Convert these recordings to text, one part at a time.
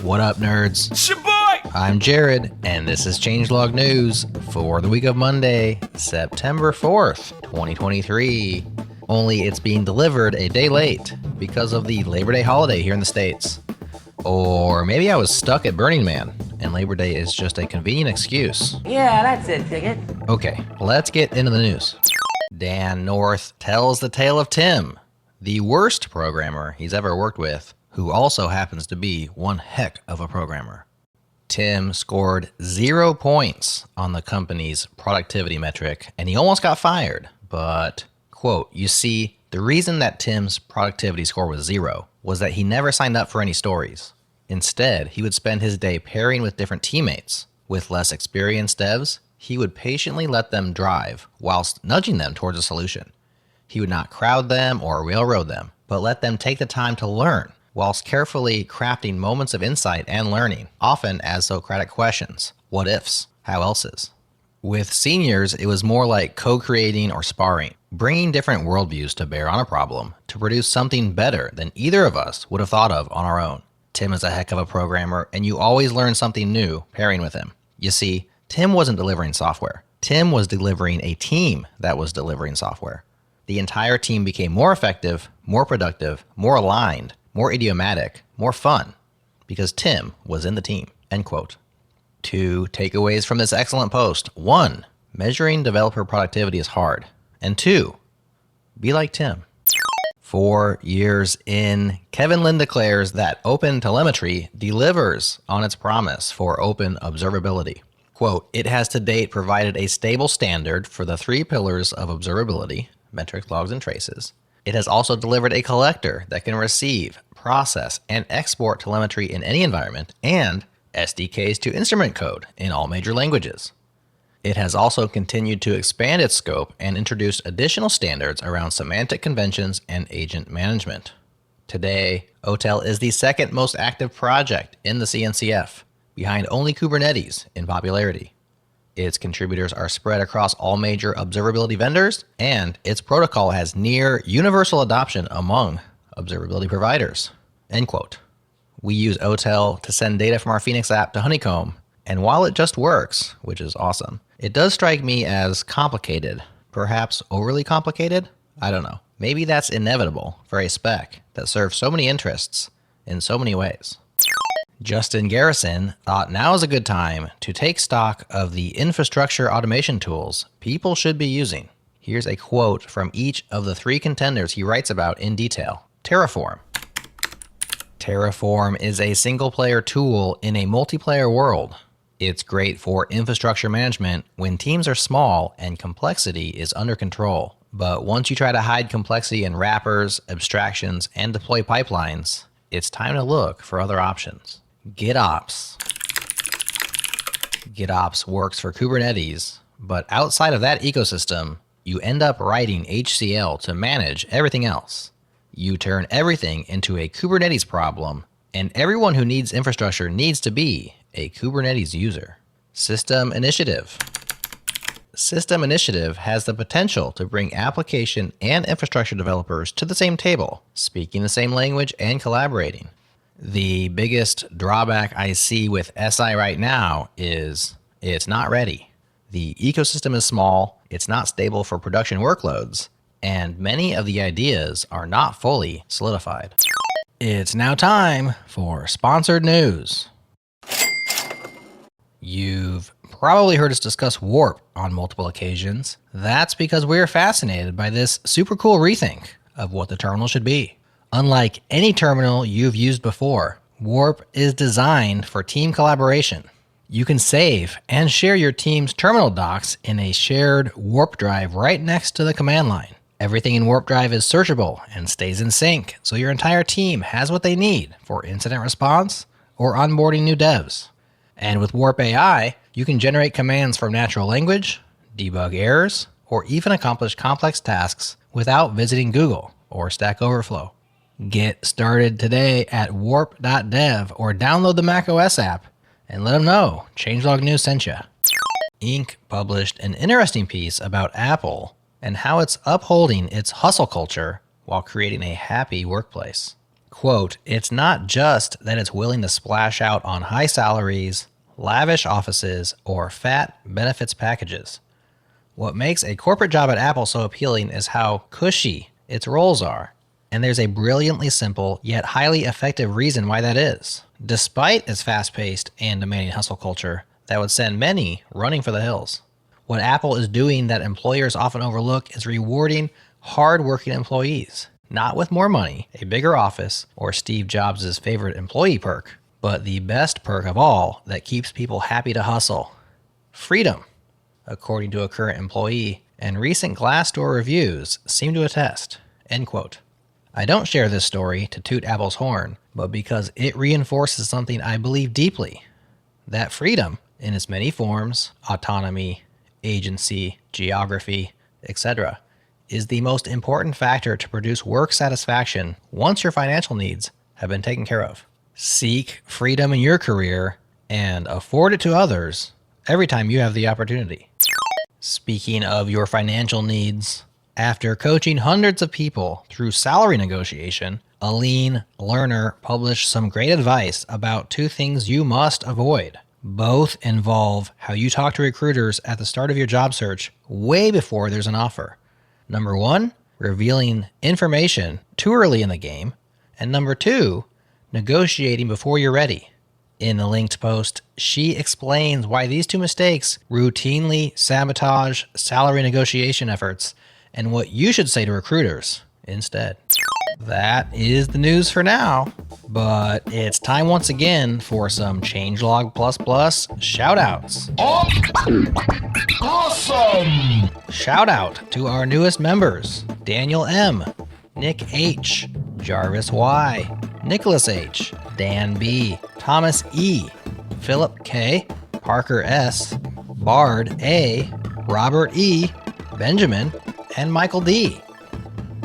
What up, nerds? Shaboy! I'm Jared, and this is Changelog News for the week of Monday, September 4th, 2023. Only it's being delivered a day late because of the Labor Day holiday here in the States. Or maybe I was stuck at Burning Man, and Labor Day is just a convenient excuse. Yeah, that's it, Ticket. Okay, let's get into the news. Dan North tells the tale of Tim, the worst programmer he's ever worked with, who also happens to be one heck of a programmer. Tim scored 0 points on the company's productivity metric, and he almost got fired. But, quote, you see, the reason that Tim's productivity score was 0 was that he never signed up for any stories. Instead, he would spend his day pairing with different teammates. With less experienced devs, he would patiently let them drive whilst nudging them towards a solution. He would not crowd them or railroad them, but let them take the time to learn, whilst carefully crafting moments of insight and learning, often as Socratic questions, what ifs, how else's. With seniors, it was more like co-creating or sparring, bringing different worldviews to bear on a problem to produce something better than either of us would have thought of on our own. Tim is a heck of a programmer, and you always learn something new pairing with him. You see, Tim wasn't delivering software. Tim was delivering a team that was delivering software. The entire team became more effective, more productive, more aligned, more idiomatic, more fun, because Tim was in the team, end quote. 2 takeaways from this excellent post. 1, measuring developer productivity is hard. And 2, be like Tim. 4 years in, Kevin Lin declares that OpenTelemetry delivers on its promise for open observability. Quote, it has to date provided a stable standard for the 3 pillars of observability, metrics, logs, and traces. It has also delivered a collector that can receive, process, and export telemetry in any environment, and SDKs to instrument code in all major languages. It has also continued to expand its scope and introduced additional standards around semantic conventions and agent management. Today, OTel is the second most active project in the CNCF, behind only Kubernetes in popularity. Its contributors are spread across all major observability vendors, and its protocol has near universal adoption among observability providers, end quote. We use OTel to send data from our Phoenix app to Honeycomb, and while it just works, which is awesome, it does strike me as complicated. Perhaps overly complicated? I don't know. Maybe that's inevitable for a spec that serves so many interests in so many ways. Justin Garrison thought now is a good time to take stock of the infrastructure automation tools people should be using. Here's a quote from each of the 3 contenders he writes about in detail. Terraform. Terraform is a single-player tool in a multiplayer world. It's great for infrastructure management when teams are small and complexity is under control. But once you try to hide complexity in wrappers, abstractions, and deploy pipelines, it's time to look for other options. GitOps. GitOps works for Kubernetes, but outside of that ecosystem, you end up writing HCL to manage everything else. You turn everything into a Kubernetes problem, and everyone who needs infrastructure needs to be a Kubernetes user. System Initiative. System Initiative has the potential to bring application and infrastructure developers to the same table, speaking the same language and collaborating. The biggest drawback I see with SI right now is it's not ready. The ecosystem is small, it's not stable for production workloads, and many of the ideas are not fully solidified. It's now time for sponsored news. You've probably heard us discuss Warp on multiple occasions. That's because we're fascinated by this super cool rethink of what the terminal should be. Unlike any terminal you've used before, Warp is designed for team collaboration. You can save and share your team's terminal docs in a shared Warp drive right next to the command line. Everything in Warp Drive is searchable and stays in sync, so your entire team has what they need for incident response or onboarding new devs. And with Warp AI, you can generate commands from natural language, debug errors, or even accomplish complex tasks without visiting Google or Stack Overflow. Get started today at warp.dev or download the macOS app and let them know Changelog News sent you. Inc. published an interesting piece about Apple and how it's upholding its hustle culture while creating a happy workplace. Quote, "It's not just that it's willing to splash out on high salaries, lavish offices, or fat benefits packages. What makes a corporate job at Apple so appealing is how cushy its roles are. And there's a brilliantly simple yet highly effective reason why that is. Despite its fast-paced and demanding hustle culture that would send many running for the hills, what Apple is doing that employers often overlook is rewarding hard-working employees. Not with more money, a bigger office, or Steve Jobs' favorite employee perk, but the best perk of all that keeps people happy to hustle. Freedom, according to a current employee, and recent Glassdoor reviews seem to attest." End quote. I don't share this story to toot Apple's horn, but because it reinforces something I believe deeply. That freedom, in its many forms, autonomy, agency, geography, etc., is the most important factor to produce work satisfaction once your financial needs have been taken care of. Seek freedom in your career and afford it to others every time you have the opportunity. Speaking of your financial needs, after coaching hundreds of people through salary negotiation, Aline Lerner published some great advice about two things you must avoid. Both involve how you talk to recruiters at the start of your job search way before there's an offer. Number 1, revealing information too early in the game. And number 2, negotiating before you're ready. In the linked post, she explains why these two mistakes routinely sabotage salary negotiation efforts and what you should say to recruiters instead. That is the news for now, but it's time once again for some Changelog++ shoutouts. Awesome! Shout out to our newest members, Daniel M., Nick H., Jarvis Y., Nicholas H., Dan B., Thomas E., Philip K., Parker S., Bard A., Robert E., Benjamin, and Michael D.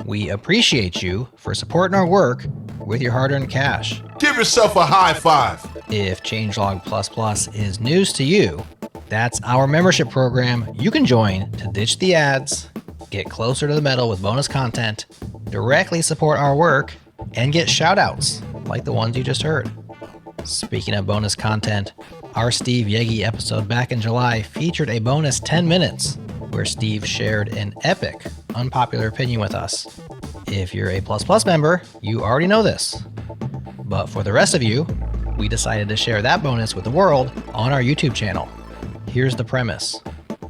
We appreciate you for supporting our work with your hard-earned cash. Give yourself a high five. If Changelog++ is news to you, that's our membership program you can join to ditch the ads, get closer to the metal with bonus content, directly support our work, and get shoutouts like the ones you just heard. Speaking of bonus content, our Steve Yegi episode back in July featured a bonus 10 minutes where Steve shared an epic unpopular opinion with us. If you're a ++ member, you already know this. But for the rest of you, we decided to share that bonus with the world on our YouTube channel. Here's the premise.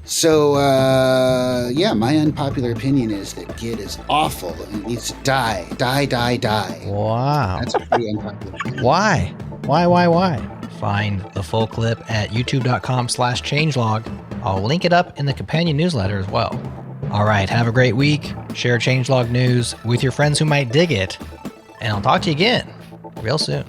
So, my unpopular opinion is that Git is awful and it needs to die. Die. Wow. That's a pretty unpopular opinion. Why? Why? Find the full clip at youtube.com/changelog. I'll link it up in the companion newsletter as well. All right, have a great week. Share Changelog news with your friends who might dig it. And I'll talk to you again real soon.